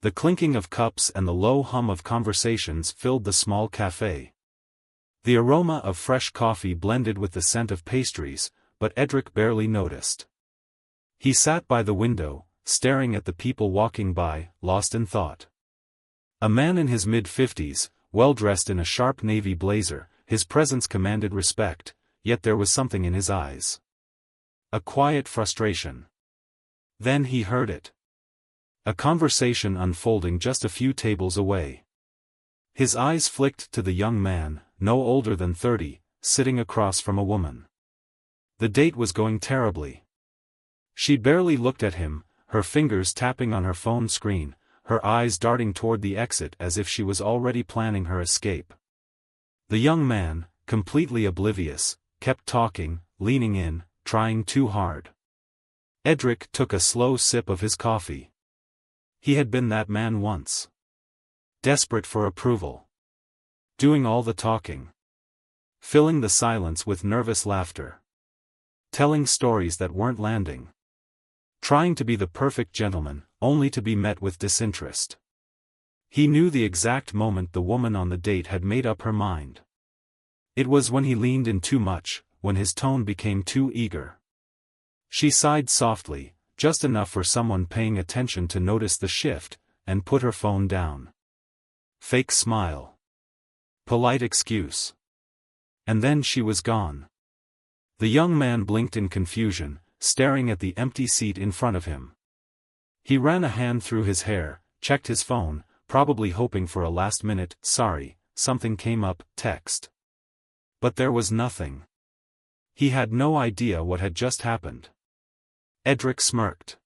The clinking of cups and the low hum of conversations filled the small cafe. The aroma of fresh coffee blended with the scent of pastries, but Edric barely noticed. He sat by the window, staring at the people walking by, lost in thought. A man in his mid-50s, well-dressed in a sharp navy blazer, his presence commanded respect, yet there was something in his eyes. A quiet frustration. Then he heard it. A conversation unfolding just a few tables away. His eyes flicked to the young man, no older than 30, sitting across from a woman. The date was going terribly. She barely looked at him, her fingers tapping on her phone screen, her eyes darting toward the exit as if she was already planning her escape. The young man, completely oblivious, kept talking, leaning in, trying too hard. Edric took a slow sip of his coffee. He had been that man once. Desperate for approval. Doing all the talking. Filling the silence with nervous laughter. Telling stories that weren't landing. Trying to be the perfect gentleman, only to be met with disinterest. He knew the exact moment the woman on the date had made up her mind. It was when he leaned in too much, when his tone became too eager. She sighed softly, just enough for someone paying attention to notice the shift, and put her phone down. Fake smile. Polite excuse. And then she was gone. The young man blinked in confusion, staring at the empty seat in front of him. He ran a hand through his hair, checked his phone, probably hoping for a last-minute, "Sorry, something came up," text. But there was nothing. He had no idea what had just happened. Edric smirked.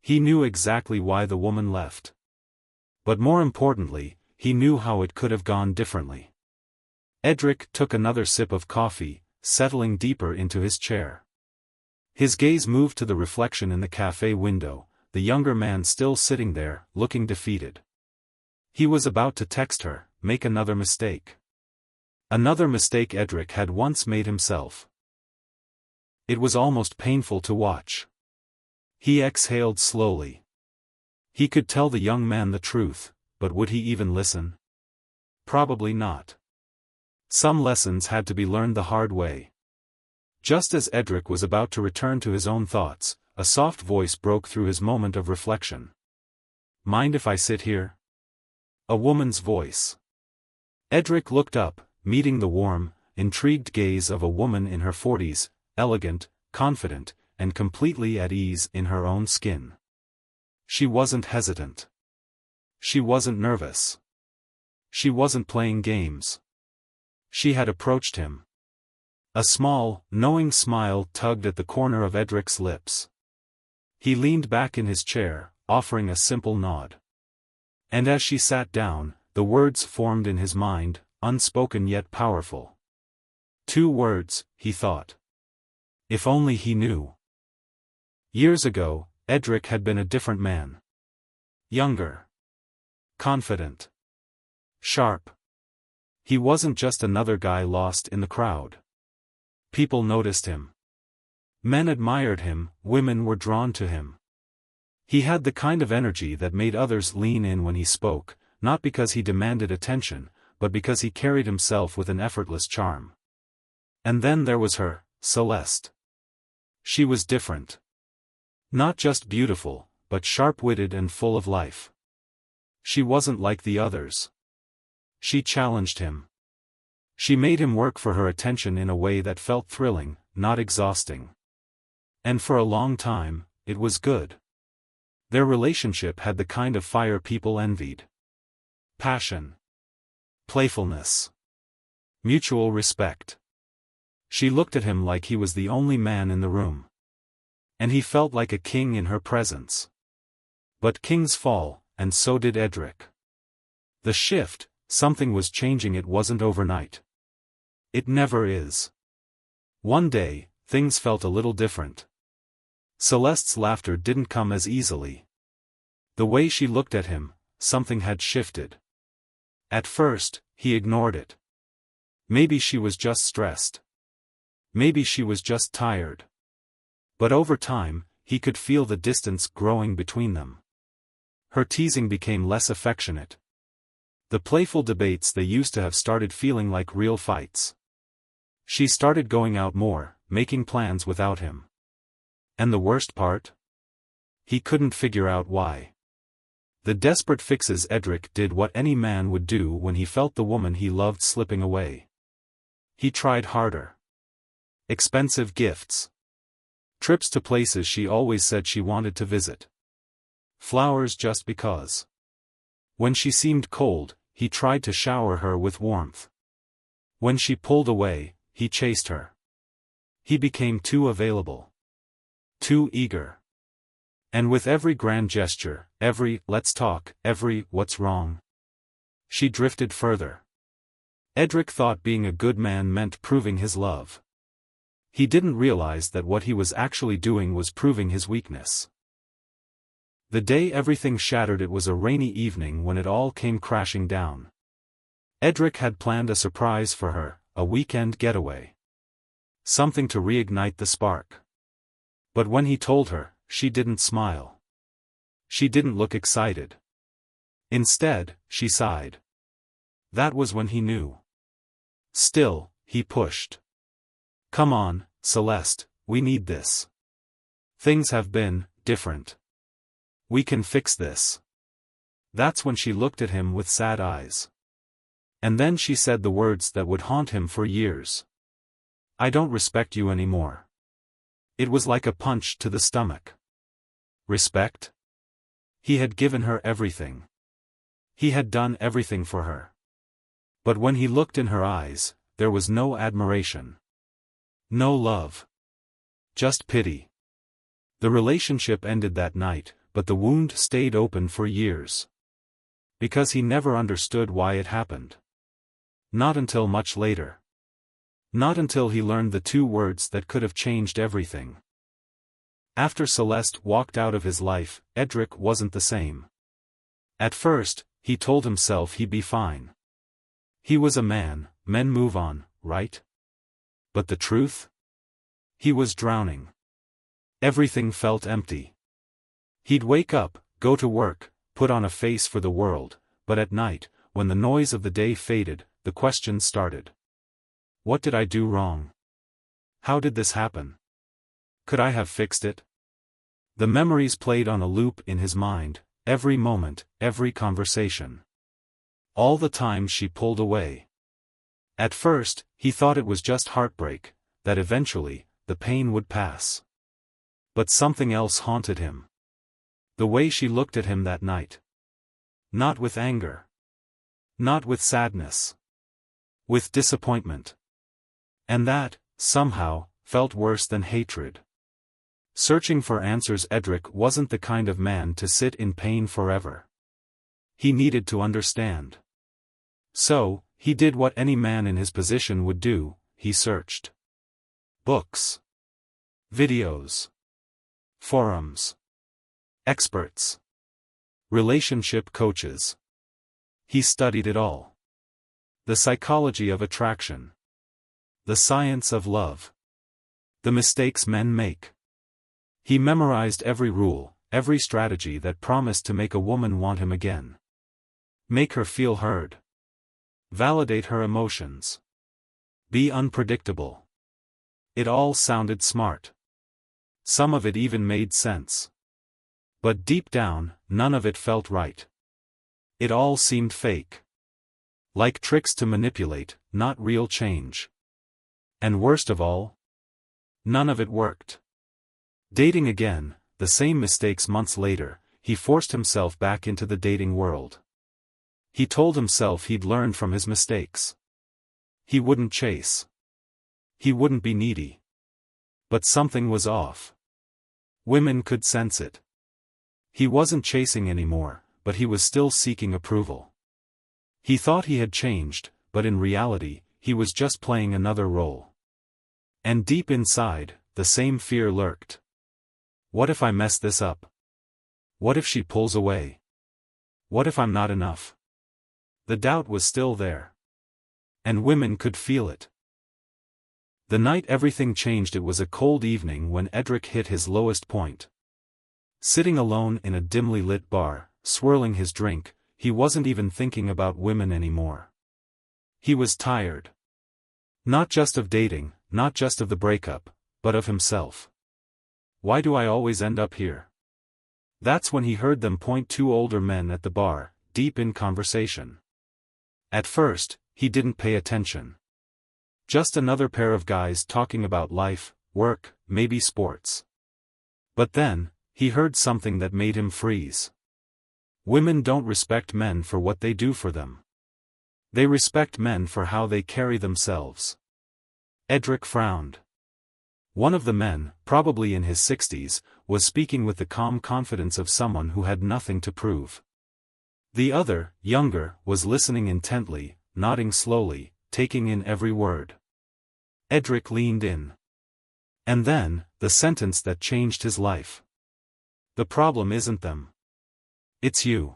He knew exactly why the woman left. But more importantly, he knew how it could have gone differently. Edric took another sip of coffee, settling deeper into his chair. His gaze moved to the reflection in the cafe window, the younger man still sitting there, looking defeated. He was about to text her, make another mistake. Another mistake Edric had once made himself. It was almost painful to watch. He exhaled slowly. He could tell the young man the truth, but would he even listen? Probably not. Some lessons had to be learned the hard way. Just as Edric was about to return to his own thoughts, a soft voice broke through his moment of reflection. "Mind if I sit here?" A woman's voice. Edric looked up, meeting the warm, intrigued gaze of a woman in her 40s, elegant, confident, and completely at ease in her own skin. She wasn't hesitant. She wasn't nervous. She wasn't playing games. She had approached him. A small, knowing smile tugged at the corner of Edric's lips. He leaned back in his chair, offering a simple nod. And as she sat down, the words formed in his mind, unspoken yet powerful. 2 words, he thought. If only he knew. Years ago, Edric had been a different man. Younger. Confident. Sharp. He wasn't just another guy lost in the crowd. People noticed him. Men admired him, women were drawn to him. He had the kind of energy that made others lean in when he spoke, not because he demanded attention, but because he carried himself with an effortless charm. And then there was her, Celeste. She was different. Not just beautiful, but sharp-witted and full of life. She wasn't like the others. She challenged him. She made him work for her attention in a way that felt thrilling, not exhausting. And for a long time, it was good. Their relationship had the kind of fire people envied. Passion. Playfulness. Mutual respect. She looked at him like he was the only man in the room. And he felt like a king in her presence. But kings fall, and so did Edric. The shift, something was changing. It wasn't overnight. It never is. One day, things felt a little different. Celeste's laughter didn't come as easily. The way she looked at him, something had shifted. At first, he ignored it. Maybe she was just stressed. Maybe she was just tired. But over time, he could feel the distance growing between them. Her teasing became less affectionate. The playful debates they used to have started feeling like real fights. She started going out more, making plans without him. And the worst part? He couldn't figure out why. The desperate fixes. Edric did what any man would do when he felt the woman he loved slipping away. He tried harder. Expensive gifts. Trips to places she always said she wanted to visit. Flowers just because. When she seemed cold, he tried to shower her with warmth. When she pulled away, he chased her. He became too available. Too eager. And with every grand gesture, every "let's talk," every "what's wrong?" she drifted further. Edric thought being a good man meant proving his love. He didn't realize that what he was actually doing was proving his weakness. The day everything shattered, it was a rainy evening when it all came crashing down. Edric had planned a surprise for her, a weekend getaway. Something to reignite the spark. But when he told her, she didn't smile. She didn't look excited. Instead, she sighed. That was when he knew. Still, he pushed. "Come on, Celeste, we need this. Things have been different. We can fix this." That's when she looked at him with sad eyes. And then she said the words that would haunt him for years. "I don't respect you anymore." It was like a punch to the stomach. Respect? He had given her everything. He had done everything for her. But when he looked in her eyes, there was no admiration. No love. Just pity. The relationship ended that night, but the wound stayed open for years. Because he never understood why it happened. Not until much later. Not until he learned the two words that could have changed everything. After Celeste walked out of his life, Edric wasn't the same. At first, he told himself he'd be fine. He was a man, men move on, right? But the truth? He was drowning. Everything felt empty. He'd wake up, go to work, put on a face for the world, but at night, when the noise of the day faded, the questions started. What did I do wrong? How did this happen? Could I have fixed it? The memories played on a loop in his mind, every moment, every conversation. All the times she pulled away. At first, he thought it was just heartbreak, that eventually, the pain would pass. But something else haunted him. The way she looked at him that night. Not with anger. Not with sadness. With disappointment. And that, somehow, felt worse than hatred. Searching for answers. Edric wasn't the kind of man to sit in pain forever. He needed to understand. So, he did what any man in his position would do, he searched. Books. Videos. Forums. Experts. Relationship coaches. He studied it all. The psychology of attraction. The science of love. The mistakes men make. He memorized every rule, every strategy that promised to make a woman want him again. Make her feel heard. Validate her emotions. Be unpredictable. It all sounded smart. Some of it even made sense. But deep down, none of it felt right. It all seemed fake. Like tricks to manipulate, not real change. And worst of all, none of it worked. Dating again, the same mistakes months later, he forced himself back into the dating world. He told himself he'd learned from his mistakes. He wouldn't chase. He wouldn't be needy. But something was off. Women could sense it. He wasn't chasing anymore, but he was still seeking approval. He thought he had changed, but in reality, he was just playing another role. And deep inside, the same fear lurked. What if I mess this up? What if she pulls away? What if I'm not enough? The doubt was still there. And women could feel it. The night everything changed. It was a cold evening when Edric hit his lowest point. Sitting alone in a dimly lit bar, swirling his drink. He wasn't even thinking about women anymore. He was tired. Not just of dating, not just of the breakup, but of himself. Why do I always end up here? That's when he heard them point two older men at the bar, deep in conversation. At first, he didn't pay attention. Just another pair of guys talking about life, work, maybe sports. But then, he heard something that made him freeze. Women don't respect men for what they do for them. They respect men for how they carry themselves. Edric frowned. One of the men, probably in his 60s, was speaking with the calm confidence of someone who had nothing to prove. The other, younger, was listening intently, nodding slowly, taking in every word. Edric leaned in. And then, the sentence that changed his life. The problem isn't them. It's you.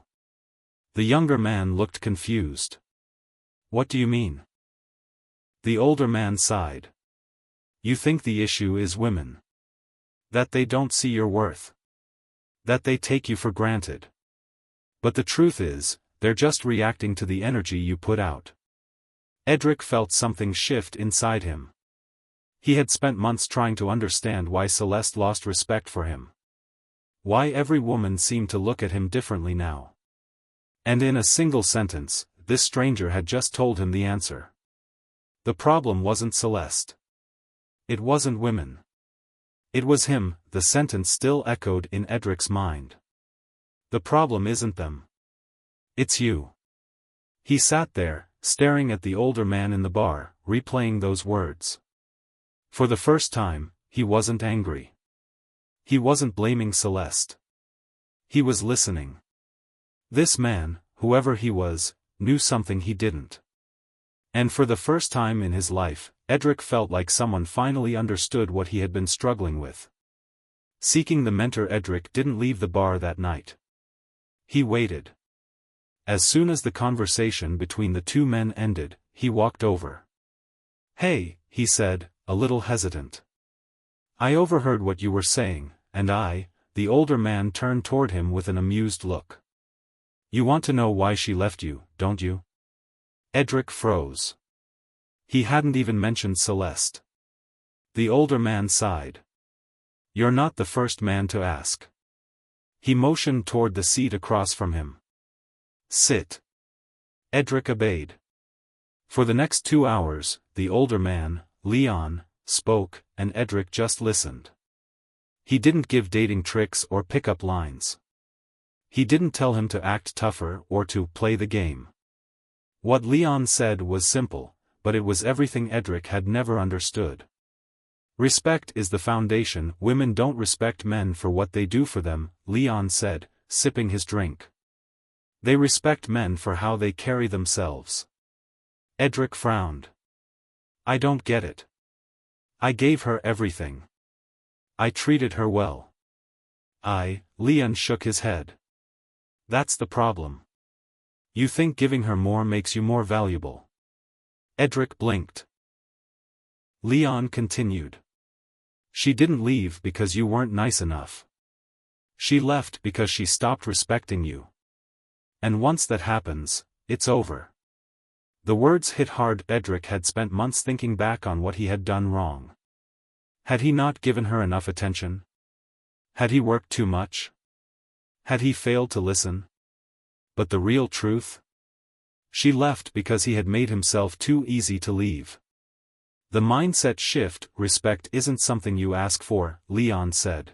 The younger man looked confused. What do you mean? The older man sighed. You think the issue is women. That they don't see your worth. That they take you for granted. But the truth is, they're just reacting to the energy you put out. Edric felt something shift inside him. He had spent months trying to understand why Celeste lost respect for him. Why every woman seemed to look at him differently now. And in a single sentence, this stranger had just told him the answer. The problem wasn't Celeste. It wasn't women. It was him. The sentence still echoed in Edric's mind. The problem isn't them. It's you. He sat there, staring at the older man in the bar, replaying those words. For the first time, he wasn't angry. He wasn't blaming Celeste. He was listening. This man, whoever he was, knew something he didn't. And for the first time in his life, Edric felt like someone finally understood what he had been struggling with. Seeking the mentor, Edric didn't leave the bar that night. He waited. As soon as the conversation between the two men ended, he walked over. Hey, he said, a little hesitant. I overheard what you were saying, and the older man turned toward him with an amused look. You want to know why she left you, don't you? Edric froze. He hadn't even mentioned Celeste. The older man sighed. You're not the first man to ask. He motioned toward the seat across from him. Sit. Edric obeyed. For the next 2 hours, the older man, Leon, spoke, and Edric just listened. He didn't give dating tricks or pickup lines. He didn't tell him to act tougher or to play the game. What Leon said was simple, but it was everything Edric had never understood. Respect is the foundation. Women don't respect men for what they do for them, Leon said, sipping his drink. They respect men for how they carry themselves. Edric frowned. I don't get it. I gave her everything. I treated her well. Leon shook his head. That's the problem. You think giving her more makes you more valuable. Edric blinked. Leon continued. She didn't leave because you weren't nice enough. She left because she stopped respecting you. And once that happens, it's over. The words hit hard. Edric had spent months thinking back on what he had done wrong. Had he not given her enough attention? Had he worked too much? Had he failed to listen? But the real truth? She left because he had made himself too easy to leave. The mindset shift. Respect isn't something you ask for, Leon said.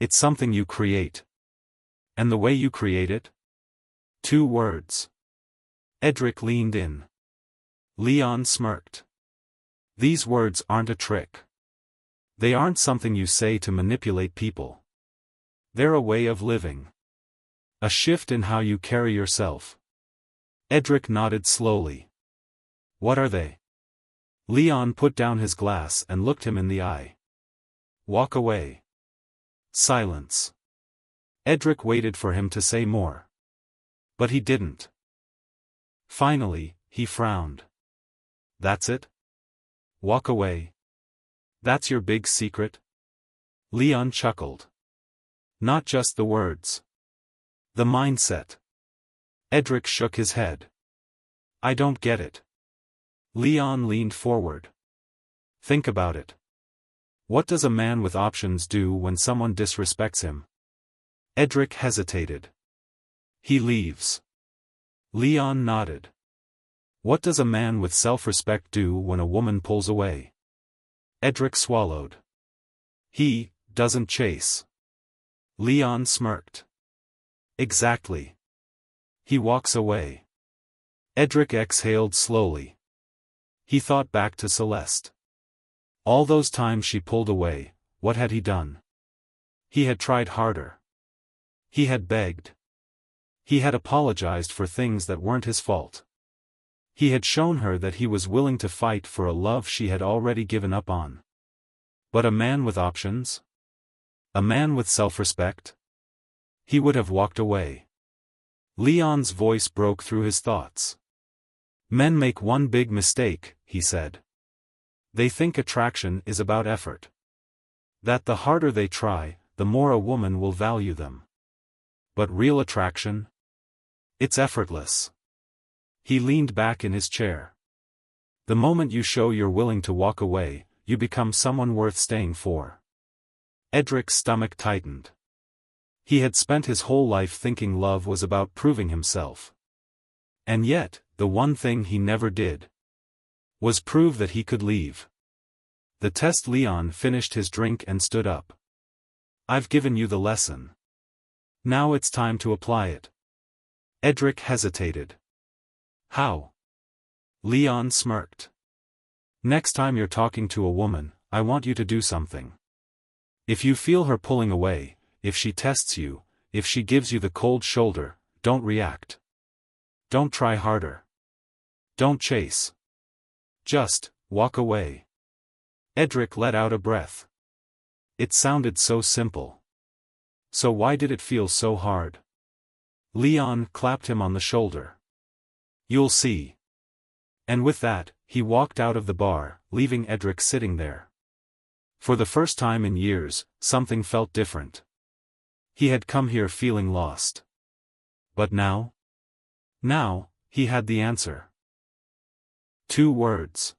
It's something you create. And the way you create it? 2 words. Edric leaned in. Leon smirked. These words aren't a trick. They aren't something you say to manipulate people. They're a way of living. A shift in how you carry yourself. Edric nodded slowly. What are they? Leon put down his glass and looked him in the eye. Walk away. Silence. Edric waited for him to say more. But he didn't. Finally, he frowned. That's it? Walk away. That's your big secret? Leon chuckled. Not just the words. The mindset. Edric shook his head. I don't get it. Leon leaned forward. Think about it. What does a man with options do when someone disrespects him? Edric hesitated. He leaves. Leon nodded. What does a man with self-respect do when a woman pulls away? Edric swallowed. He doesn't chase. Leon smirked. Exactly. He walks away. Edric exhaled slowly. He thought back to Celeste. All those times she pulled away, what had he done? He had tried harder. He had begged. He had apologized for things that weren't his fault. He had shown her that he was willing to fight for a love she had already given up on. But a man with options? A man with self-respect? He would have walked away. Leon's voice broke through his thoughts. Men make one big mistake, he said. They think attraction is about effort. That the harder they try, the more a woman will value them. But real attraction? It's effortless. He leaned back in his chair. The moment you show you're willing to walk away, you become someone worth staying for. Edric's stomach tightened. He had spent his whole life thinking love was about proving himself. And yet, the one thing he never did was prove that he could leave. The test. Leon finished his drink and stood up. I've given you the lesson. Now it's time to apply it. Edric hesitated. How? Leon smirked. Next time you're talking to a woman, I want you to do something. If you feel her pulling away, if she tests you, if she gives you the cold shoulder, don't react. Don't try harder. Don't chase. Just walk away. Edric let out a breath. It sounded so simple. So why did it feel so hard? Leon clapped him on the shoulder. You'll see. And with that, he walked out of the bar, leaving Edric sitting there. For the first time in years, something felt different. He had come here feeling lost. But now? Now, he had the answer. 2 words.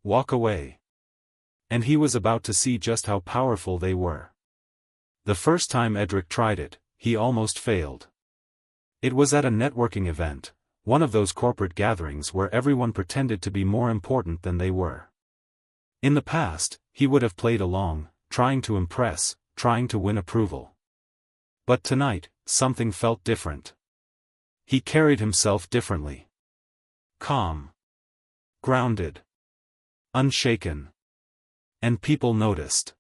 Walk away. And he was about to see just how powerful they were. The first time Edric tried it, he almost failed. It was at a networking event, one of those corporate gatherings where everyone pretended to be more important than they were. In the past, he would have played along, trying to impress, trying to win approval. But tonight, something felt different. He carried himself differently. Calm. Grounded. Unshaken. And people noticed.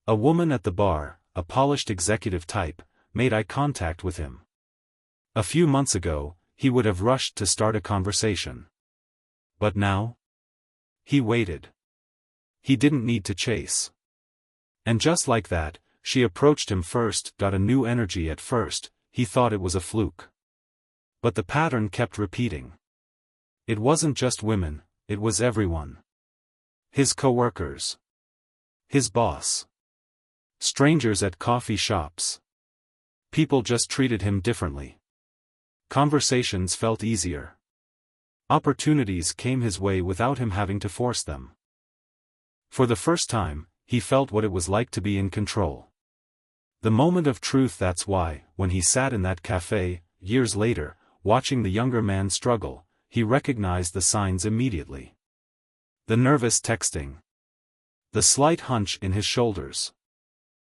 A woman at the bar, a polished executive type, made eye contact with him. A few months ago, he would have rushed to start a conversation. But now? He waited. He didn't need to chase. And just like that, she approached him first. A new energy. At first, he thought it was a fluke. But the pattern kept repeating. It wasn't just women, it was everyone. His coworkers. His boss. Strangers at coffee shops. People just treated him differently. Conversations felt easier. Opportunities came his way without him having to force them. For the first time, he felt what it was like to be in control. The moment of truth. That's why, when he sat in that cafe, years later, watching the younger man struggle, he recognized the signs immediately. The nervous texting. The slight hunch in his shoulders.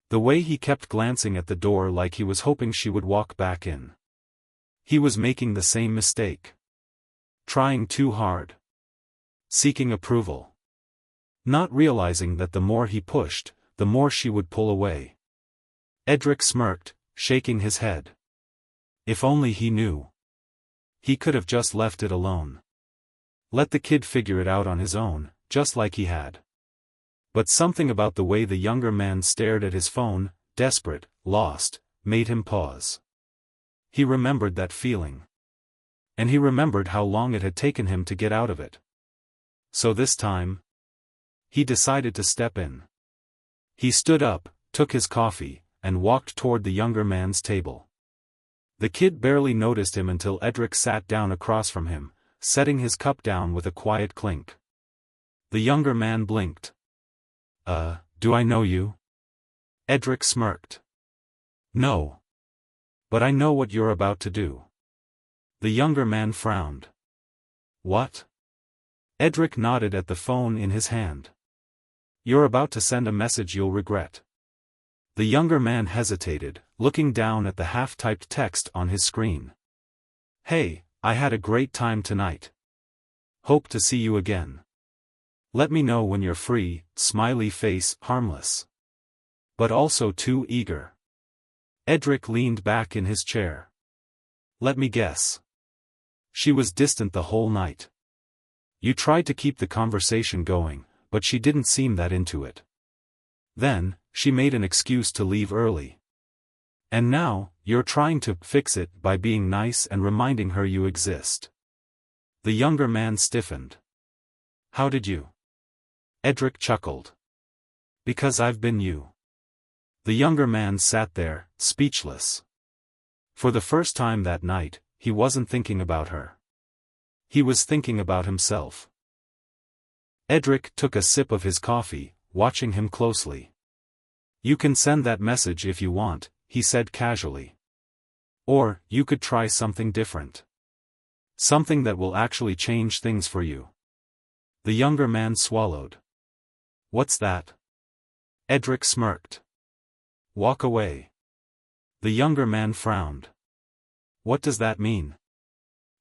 The way he kept glancing at the door like he was hoping she would walk back in. He was making the same mistake. Trying too hard. Seeking approval. Not realizing that the more he pushed, the more she would pull away. Edric smirked, shaking his head. If only he knew. He could have just left it alone. Let the kid figure it out on his own, just like he had. But something about the way the younger man stared at his phone, desperate, lost, made him pause. He remembered that feeling. And he remembered how long it had taken him to get out of it. So this time, he decided to step in. He stood up, took his coffee, and walked toward the younger man's table. The kid barely noticed him until Edric sat down across from him, setting his cup down with a quiet clink. The younger man blinked. Do I know you?" Edric smirked. "No. But I know what you're about to do." The younger man frowned. "What?" Edric nodded at the phone in his hand. "You're about to send a message you'll regret." The younger man hesitated, looking down at the half-typed text on his screen. "Hey, I had a great time tonight. Hope to see you again. Let me know when you're free," smiley face, harmless. But also too eager. Edric leaned back in his chair. "Let me guess. She was distant the whole night. You tried to keep the conversation going, but she didn't seem that into it. Then, she made an excuse to leave early. And now, you're trying to fix it by being nice and reminding her you exist." The younger man stiffened. "How did you?" Edric chuckled. "Because I've been you." The younger man sat there, speechless. For the first time that night, he wasn't thinking about her. He was thinking about himself. Edric took a sip of his coffee, watching him closely. "You can send that message if you want," he said casually. "Or, you could try something different. Something that will actually change things for you." The younger man swallowed. "What's that?" Edric smirked. "Walk away." The younger man frowned. "What does that mean?"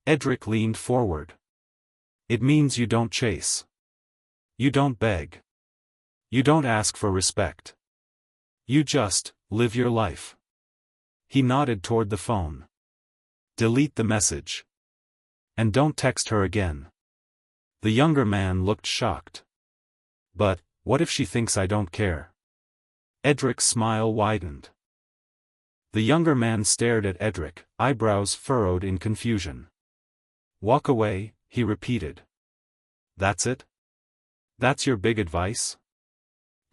Edric leaned forward. "It means you don't chase. You don't beg. You don't ask for respect. You just live your life." He nodded toward the phone. "Delete the message. And don't text her again." The younger man looked shocked. "But, what if she thinks I don't care?" Edric's smile widened. The younger man stared at Edric, eyebrows furrowed in confusion. "Walk away," he repeated. "That's it? That's your big advice?"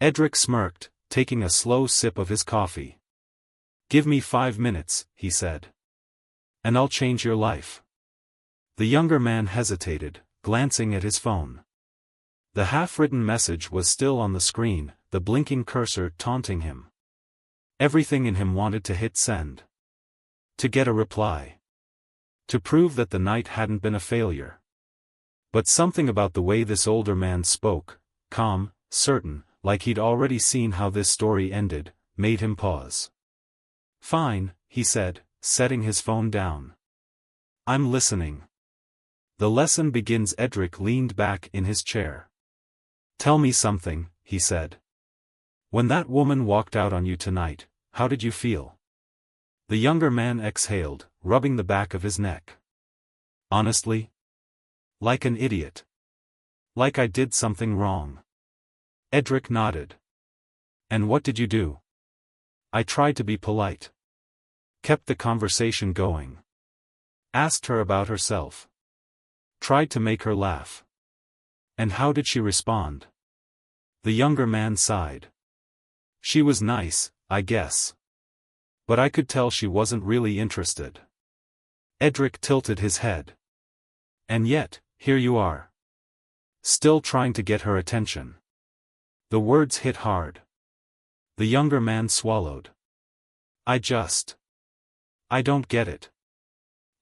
Edric smirked, taking a slow sip of his coffee. "Give me 5 minutes," he said. "And I'll change your life." The younger man hesitated, glancing at his phone. The half-written message was still on the screen, the blinking cursor taunting him. Everything in him wanted to hit send. To get a reply. To prove that the night hadn't been a failure. But something about the way this older man spoke, calm, certain, like he'd already seen how this story ended, made him pause. "Fine," he said, setting his phone down. "I'm listening." "The lesson begins." Edric leaned back in his chair. "Tell me something," he said. "When that woman walked out on you tonight, how did you feel?" The younger man exhaled, rubbing the back of his neck. "Honestly? Like an idiot. Like I did something wrong." Edric nodded. "And what did you do?" "I tried to be polite. Kept the conversation going. Asked her about herself. Tried to make her laugh." "And how did she respond?" The younger man sighed. "She was nice, I guess. But I could tell she wasn't really interested." Edric tilted his head. "And yet, here you are. Still trying to get her attention." The words hit hard. The younger man swallowed. I don't get it.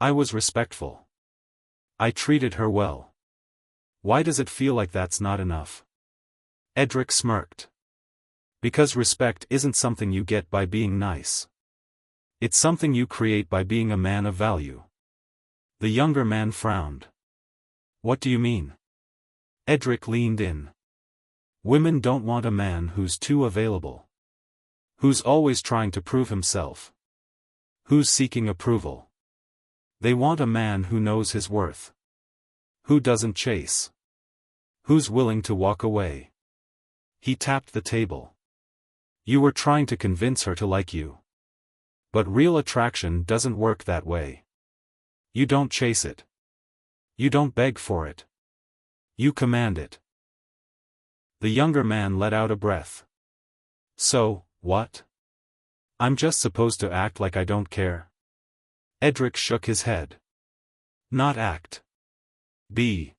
I was respectful. I treated her well. Why does it feel like that's not enough?" Edric smirked. "Because respect isn't something you get by being nice. It's something you create by being a man of value." The younger man frowned. "What do you mean?" Edric leaned in. "Women don't want a man who's too available. Who's always trying to prove himself. Who's seeking approval. They want a man who knows his worth. Who doesn't chase. Who's willing to walk away." He tapped the table. "You were trying to convince her to like you. But real attraction doesn't work that way. You don't chase it. You don't beg for it. You command it." The younger man let out a breath. "So, what? I'm just supposed to act like I don't care?" Edric shook his head. Not act. Be.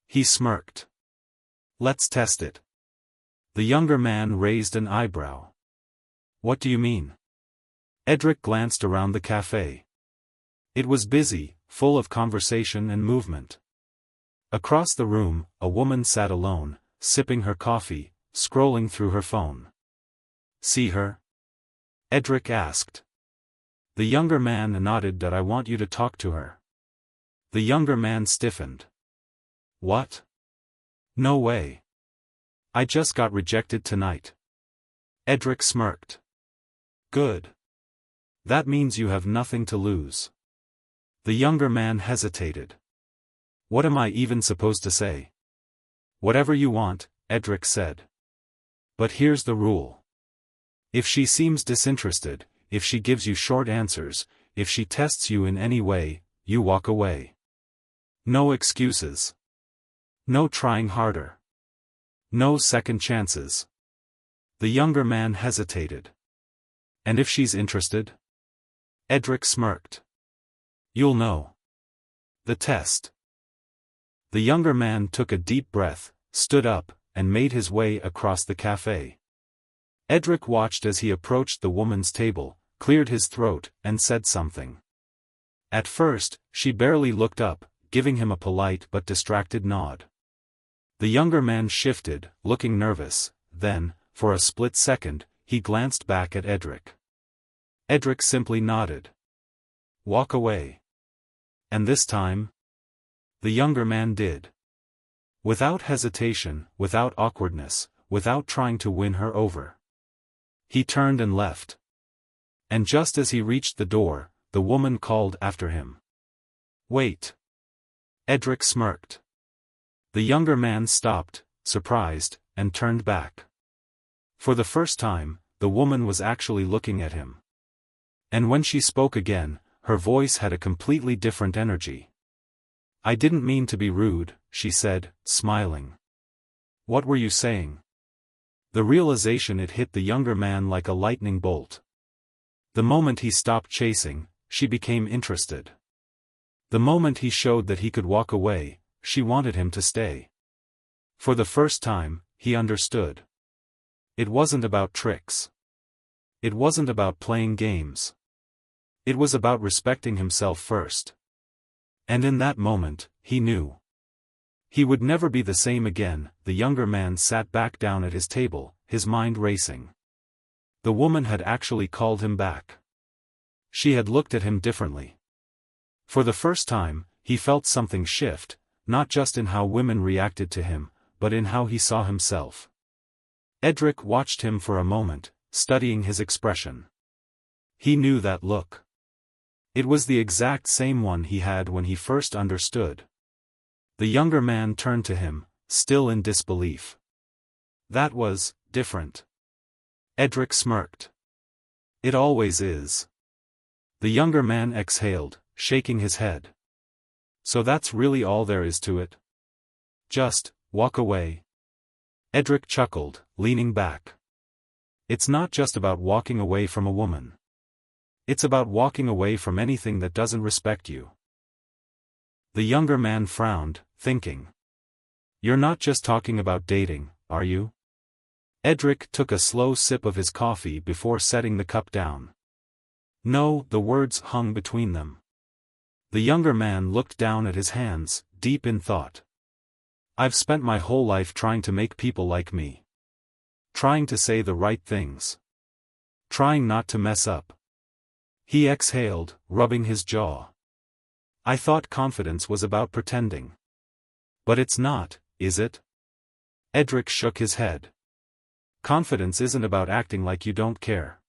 He smirked. Let's test it. The younger man raised an eyebrow. What do you mean? Edric glanced around the cafe. It was busy, full of conversation and movement. Across the room, a woman sat alone, sipping her coffee, scrolling through her phone. See her? Edric asked. The younger man nodded. That I want you to talk to her. The younger man stiffened. What? No way. I just got rejected tonight. Edric smirked. Good. That means you have nothing to lose. The younger man hesitated. What am I even supposed to say? Whatever you want, Edric said. But here's the rule. If she seems disinterested, if she gives you short answers, if she tests you in any way, you walk away. No excuses. No trying harder. No second chances. The younger man hesitated. And if she's interested? Edric smirked. You'll know. The test. The younger man took a deep breath, stood up, and made his way across the cafe. Edric watched as he approached the woman's table, cleared his throat, and said something. At first, she barely looked up, giving him a polite but distracted nod. The younger man shifted, looking nervous, then, for a split second, he glanced back at Edric. Edric simply nodded. Walk away. And this time? The younger man did. Without hesitation, without awkwardness, without trying to win her over. He turned and left. And just as he reached the door, the woman called after him. Wait. Edric smirked. The younger man stopped, surprised, and turned back. For the first time, the woman was actually looking at him. And when she spoke again, her voice had a completely different energy. I didn't mean to be rude, she said, smiling. What were you saying? The realization it hit the younger man like a lightning bolt. The moment he stopped chasing, she became interested. The moment he showed that he could walk away, she wanted him to stay. For the first time, he understood. It wasn't about tricks. It wasn't about playing games. It was about respecting himself first. And in that moment, he knew. He would never be the same again. The younger man sat back down at his table, his mind racing. The woman had actually called him back. She had looked at him differently. For the first time, he felt something shift, not just in how women reacted to him, but in how he saw himself. Edric watched him for a moment, studying his expression. He knew that look. It was the exact same one he had when he first understood. The younger man turned to him, still in disbelief. That was different. Edric smirked. It always is. The younger man exhaled, shaking his head. So that's really all there is to it? Just walk away. Edric chuckled, leaning back. It's not just about walking away from a woman. It's about walking away from anything that doesn't respect you. The younger man frowned, thinking. You're not just talking about dating, are you? Edric took a slow sip of his coffee before setting the cup down. No, the words hung between them. The younger man looked down at his hands, deep in thought. I've spent my whole life trying to make people like me. Trying to say the right things. Trying not to mess up. He exhaled, rubbing his jaw. I thought confidence was about pretending. But it's not, is it? Edric shook his head. Confidence isn't about acting like you don't care.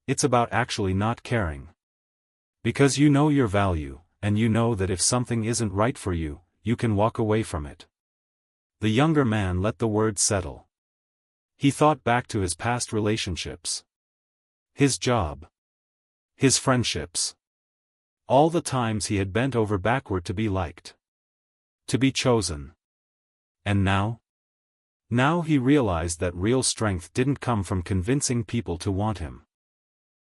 It's about actually not caring. Because you know your value, and you know that if something isn't right for you, you can walk away from it. The younger man let the words settle. He thought back to his past relationships. His job. His friendships. All the times he had bent over backward to be liked. To be chosen. And now? Now he realized that real strength didn't come from convincing people to want him.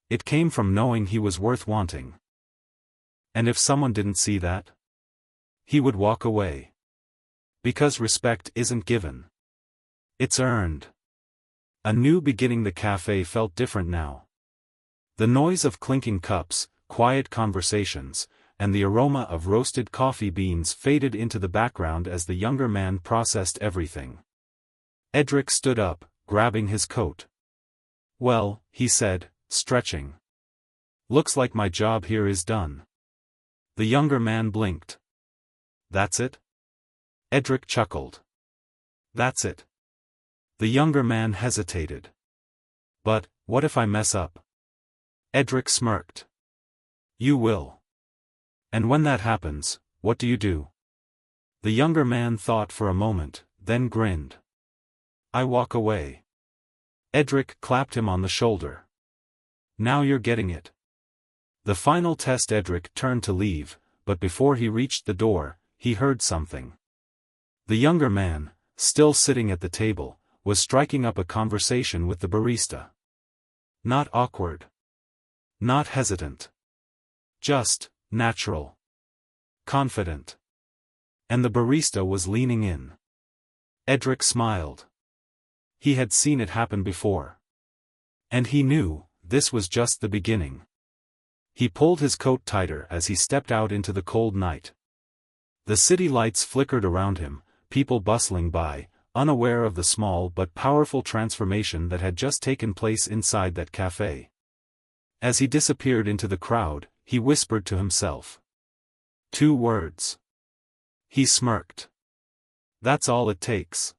It came from knowing he was worth wanting. And if someone didn't see that? He would walk away. Because respect isn't given. It's earned. A new beginning. The cafe felt different now. The noise of clinking cups, quiet conversations, and the aroma of roasted coffee beans faded into the background as the younger man processed everything. Edric stood up, grabbing his coat. "Well," he said, stretching. "Looks like my job here is done." The younger man blinked. "That's it?" Edric chuckled. "That's it." The younger man hesitated. "But, what if I mess up?" Edric smirked. "You will. And when that happens, what do you do?" The younger man thought for a moment, then grinned. "I walk away." Edric clapped him on the shoulder. "Now you're getting it." The final test. Edric turned to leave, but before he reached the door, he heard something. The younger man, still sitting at the table, was striking up a conversation with the barista. Not awkward. Not hesitant. Just natural. Confident. And the barista was leaning in. Edric smiled. He had seen it happen before. And he knew, this was just the beginning. He pulled his coat tighter as he stepped out into the cold night. The city lights flickered around him, people bustling by, unaware of the small but powerful transformation that had just taken place inside that cafe. As he disappeared into the crowd, he whispered to himself. 2 words. He smirked. That's all it takes.